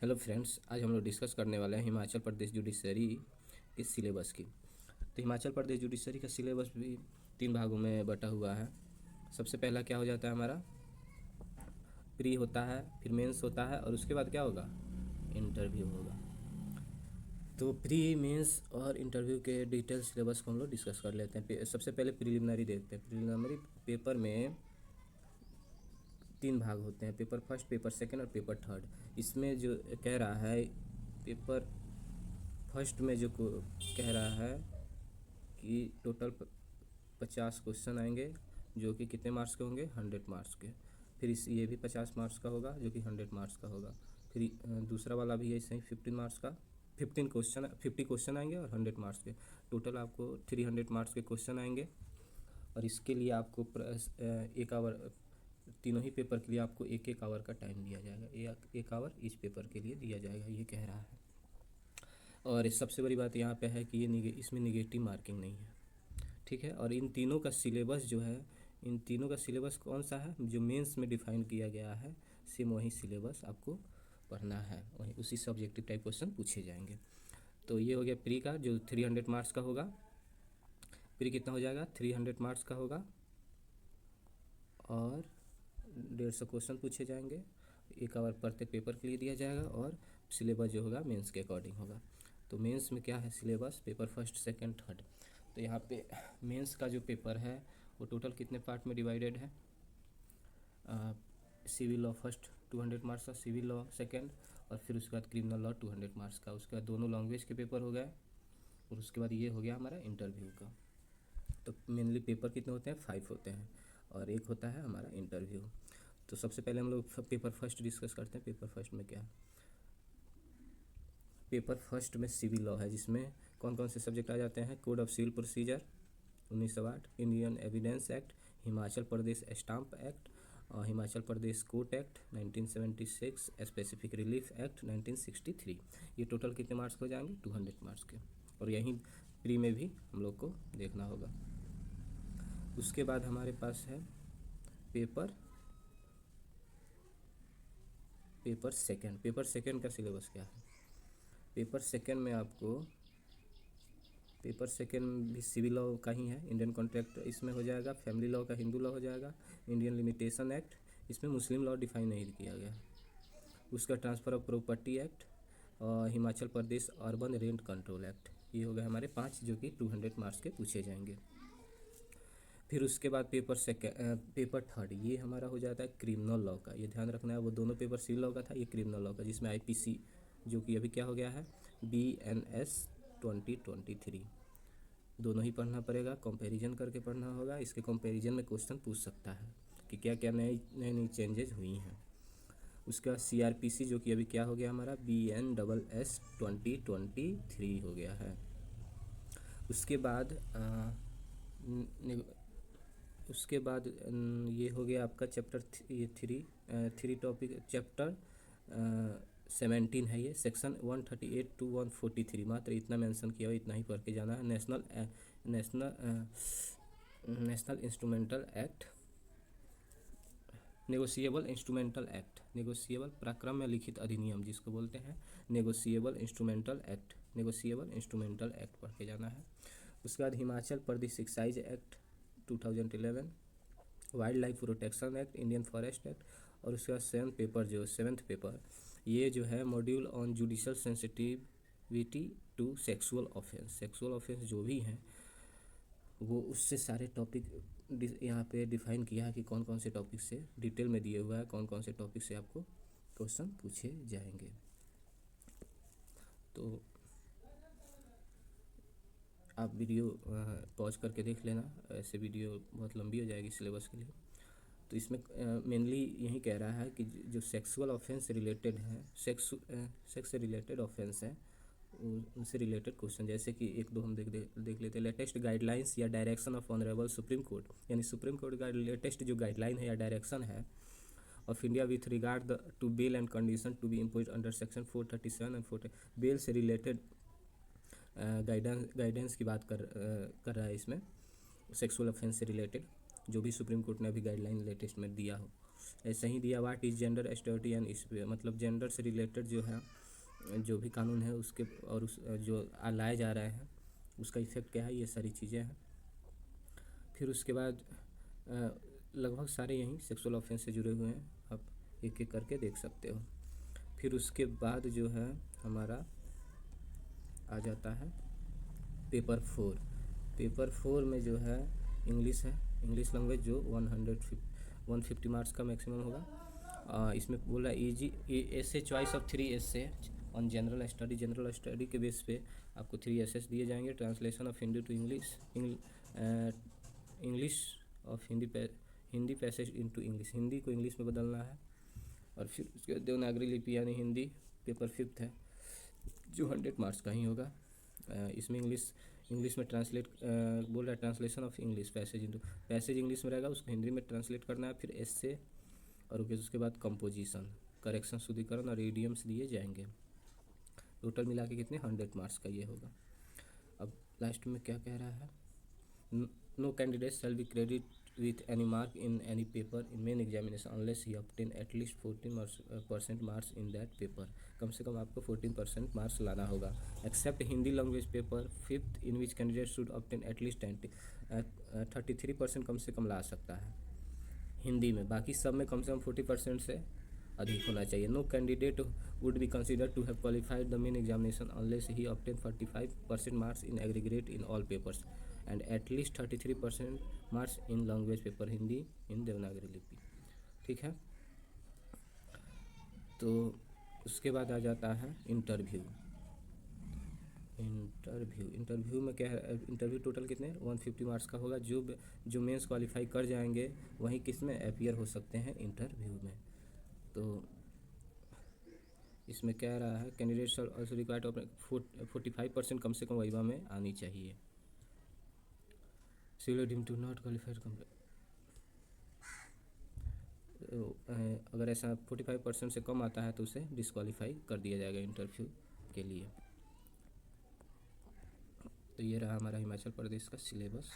Hello friends, आज हम लोग डिस्कस करने वाले हैं हिमाचल प्रदेश जुडिशरी के सिलेबस की। तो हिमाचल प्रदेश जुडिशरी का सिलेबस भी 3 भागों में बटा हुआ है। सबसे पहला क्या हो जाता है हमारा, प्री होता है, फिर मेंस होता है और उसके बाद क्या होगा, इंटरव्यू होगा। तो प्री, मेंस और इंटरव्यू के डिटेल सिलेबस को हम लोग डिस्कस कर लेते हैं। सबसे पहले प्रिलिमिनरी देखते हैं। प्रिलिमिनरी पेपर में 3 भाग होते हैं, पेपर फर्स्ट, पेपर सेकंड और पेपर थर्ड। इसमें जो कह रहा है, पेपर फर्स्ट में जो कह रहा है कि टोटल 50 क्वेश्चन आएंगे, जो कि कितने मार्क्स के होंगे, 100 मार्क्स के। फिर ये भी 50 मार्क्स का होगा, जो कि 100 मार्क्स का होगा। फिर दूसरा वाला भी ऐसे ही 15 मार्क्स का, 50 क्वेश्चन आएंगे और 100 मार्क्स के। टोटल आपको 300 मार्क्स के क्वेश्चन आएंगे। और इसके लिए आपको एक आवर, तीनों ही पेपर के लिए आपको एक आवर का टाइम दिया जाएगा। एक आवर इस पेपर के लिए दिया जाएगा, ये कह रहा है। और सबसे बड़ी बात यहाँ पे है कि इसमें निगेटिव मार्किंग नहीं है, ठीक है। और इन तीनों का सिलेबस जो है, इन तीनों का सिलेबस कौन सा है, जो मेंस में डिफाइन किया गया है, सेम वही सिलेबस आपको पढ़ना है, वही उसी से ऑब्जेक्टिव टाइप क्वेश्चन पूछे जाएंगे। तो ये हो गया प्री का, जो 300 मार्क्स का होगा। प्री कितना हो जाएगा, 300 मार्क्स का होगा और 150 क्वेश्चन पूछे जाएंगे। एक आवर प्रत्येक पेपर के लिए दिया जाएगा और सिलेबस जो होगा मेंस के अकॉर्डिंग होगा। तो मेंस में क्या है syllabus, paper first, second, third. तो यहाँ पे मेंस का जो पेपर है वो टोटल कितने पार्ट में डिवाइडेड है। सिविल लॉ फर्स्ट 200 मार्क्स का, सिविल लॉ सेकंड, और फिर उसके बाद क्रिमिनल लॉ 200 मार्क्स का। उसके बाद दोनों लैंग्वेज के पेपर हो गए और उसके बाद ये हो गया हमारा इंटरव्यू का। तो मेनली पेपर कितने होते हैं, 5 होते हैं और एक होता है हमारा इंटरव्यू। तो सबसे पहले हम लोग पेपर फर्स्ट डिस्कस करते हैं। पेपर फर्स्ट में क्या है, पेपर फर्स्ट में सिविल लॉ है, जिसमें कौन कौन से सब्जेक्ट आ जाते हैं, code of civil procedure 1908, Indian evidence act, Himachal Pradesh stamp act, और Himachal Pradesh court act 1976, specific relief act 1963। ये टोटल कितने मार्क्स हो जाएंगे, 200 मार्क्स के। और यहीं प्री में भी हम लोग को देखना होगा। उसके बाद हमारे पास है पेपर सेकंड। पेपर सेकंड का सिलेबस क्या है, पेपर सेकंड में आपको, पेपर सेकंड भी सिविल लॉ का ही है, इंडियन कॉन्ट्रैक्ट इसमें हो जाएगा, फैमिली लॉ का हिंदू लॉ हो जाएगा, इंडियन लिमिटेशन एक्ट, इसमें मुस्लिम लॉ डिफाइन नहीं किया गया, उसका ट्रांसफ़र ऑफ प्रॉपर्टी एक्ट, और हिमाचल प्रदेश अर्बन रेंट कंट्रोल एक्ट। ये हो गए हमारे 5 जो कि 200 मार्क्स के पूछे जाएंगे। फिर उसके बाद पेपर थर्ड, ये हमारा हो जाता है क्रिमिनल लॉ का। ये ध्यान रखना है, वो दोनों पेपर सिविल लॉ का था, ये क्रिमिनल लॉ का, जिसमें आईपीसी जो कि अभी क्या हो गया है, BNS 2023, दोनों ही पढ़ना पड़ेगा, कंपैरिजन करके पढ़ना होगा। इसके कंपैरिजन में क्वेश्चन पूछ सकता है कि क्या क्या नई चेंजेस हुई हैं। उसका CRPC जो कि अभी क्या हो गया हमारा, BNSS 2023 हो गया है। उसके बाद उसके बाद ये हो गया आपका चैप्टर ये थ्री टॉपिक, चैप्टर 17 है ये, सेक्शन 138 to 143, मात्र इतना मेंशन किया हुआ, इतना ही पढ़ के जाना है। National instrumental act, negotiable instrumental act, negotiable पराक्रम में लिखित अधिनियम जिसको बोलते हैं, negotiable instrumental act, negotiable instrumental act पढ़ के जाना है। उसके बाद Himachal Pradesh excise act 2011, wildlife protection act, Indian forest act, और उसके बाद सेवन्थ पेपर ये जो है module on judicial sensitivity to sexual offence जो भी हैं वो उससे सारे टॉपिक यहाँ पे डिफाइन किया है कि कौन कौन से टॉपिक से डिटेल में दिए हुआ है, कौन कौन से टॉपिक से आपको क्वेश्चन पूछे जाएंगे। तो आप वीडियो पॉज करके देख लेना, ऐसे वीडियो बहुत लंबी हो जाएगी सिलेबस के लिए। तो इसमें मेनली यही कह रहा है कि जो सेक्सुअल ऑफेंस रिलेटेड है, सेक्स से रिलेटेड ऑफेंस है, उनसे रिलेटेड क्वेश्चन, जैसे कि एक दो हम देख लेते हैं। लेटेस्ट गाइडलाइंस या direction of honourable Supreme Court, यानी सुप्रीम कोर्ट का लेटेस्ट जो गाइडलाइन है या डायरेक्शन है of India with regard to bail and condition to be impose under section 437 and 4, bail से रिलेटेड गाइडेंस की बात कर रहा है इसमें, सेक्सुअल ऑफेंस से रिलेटेड जो भी सुप्रीम कोर्ट ने अभी गाइडलाइन लेटेस्ट में दिया हो। ऐसे ही दिया what is gender study and इस पे मतलब जेंडर से रिलेटेड जो है जो भी कानून है उसके और उस जो लाए जा रहे हैं उसका इफेक्ट क्या है, ये सारी चीज़ें हैं। फिर उसके बाद लगभग सारे यहीं सेक्सुअल ऑफेंस से जुड़े हुए हैं, आप एक एक करके देख सकते हो। फिर उसके बाद जो है हमारा आ जाता है पेपर 4। पेपर 4 में जो है इंग्लिश है, इंग्लिश लैंग्वेज जो 150 मार्क्स का मैक्सिमम होगा। इसमें बोला easy essay choice of 3 essay on general study, general study के बेस पे आपको 3 एसेस दिए जाएंगे। Translation of Hindi to English, English of Hindi passage into English, Hindi को इंग्लिश में बदलना है। और फिर उसके बाद देवनागरी लिपि यानी हिंदी पेपर 5 है जो 100 मार्क्स का ही होगा। इसमें इंग्लिश में ट्रांसलेट बोल रहा है translation of English passage into, passage English में रहेगा उसको हिंदी में ट्रांसलेट करना है। फिर एस्से और उसके बाद कंपोजिशन, करेक्शन, शुद्धिकरण और इडियम्स दिए जाएंगे। टोटल मिला के कितने 100 मार्क्स का ये होगा। अब लास्ट में क्या कह रहा है, no candidate shall be credit with any mark in any paper in main examination unless he obtain at least 14% marks in that paper। कम से कम आपको 14% मार्क्स लाना होगा। Except Hindi language paper 5th in which candidate should obtain at least 33% कम से कम ला सकता है हिंदी में, बाकी सब में कम से कम 40% से अधिक होना चाहिए। No candidate would be considered to have qualified the main examination unless he obtain 45% marks in aggregate in all papers and at least 33% marks in language paper Hindi in Devanagari लिपि। ठीक है, तो उसके बाद आ जाता है इंटरव्यू। इंटरव्यू में क्या है, इंटरव्यू टोटल कितने 150 मार्क्स का होगा। जो मेंस क्वालिफाई कर जाएंगे वहीं किस में अपीयर हो सकते हैं इंटरव्यू में। तो इसमें क्या रहा है, candidates are also required to 45% कम से कम वाइवा में आनी चाहिए। Civil deem to not qualified अगर ऐसा 45% से कम आता है तो उसे डिस्क्वालीफाई कर दिया जाएगा इंटरव्यू के लिए। तो ये रहा हमारा हिमाचल प्रदेश का सिलेबस।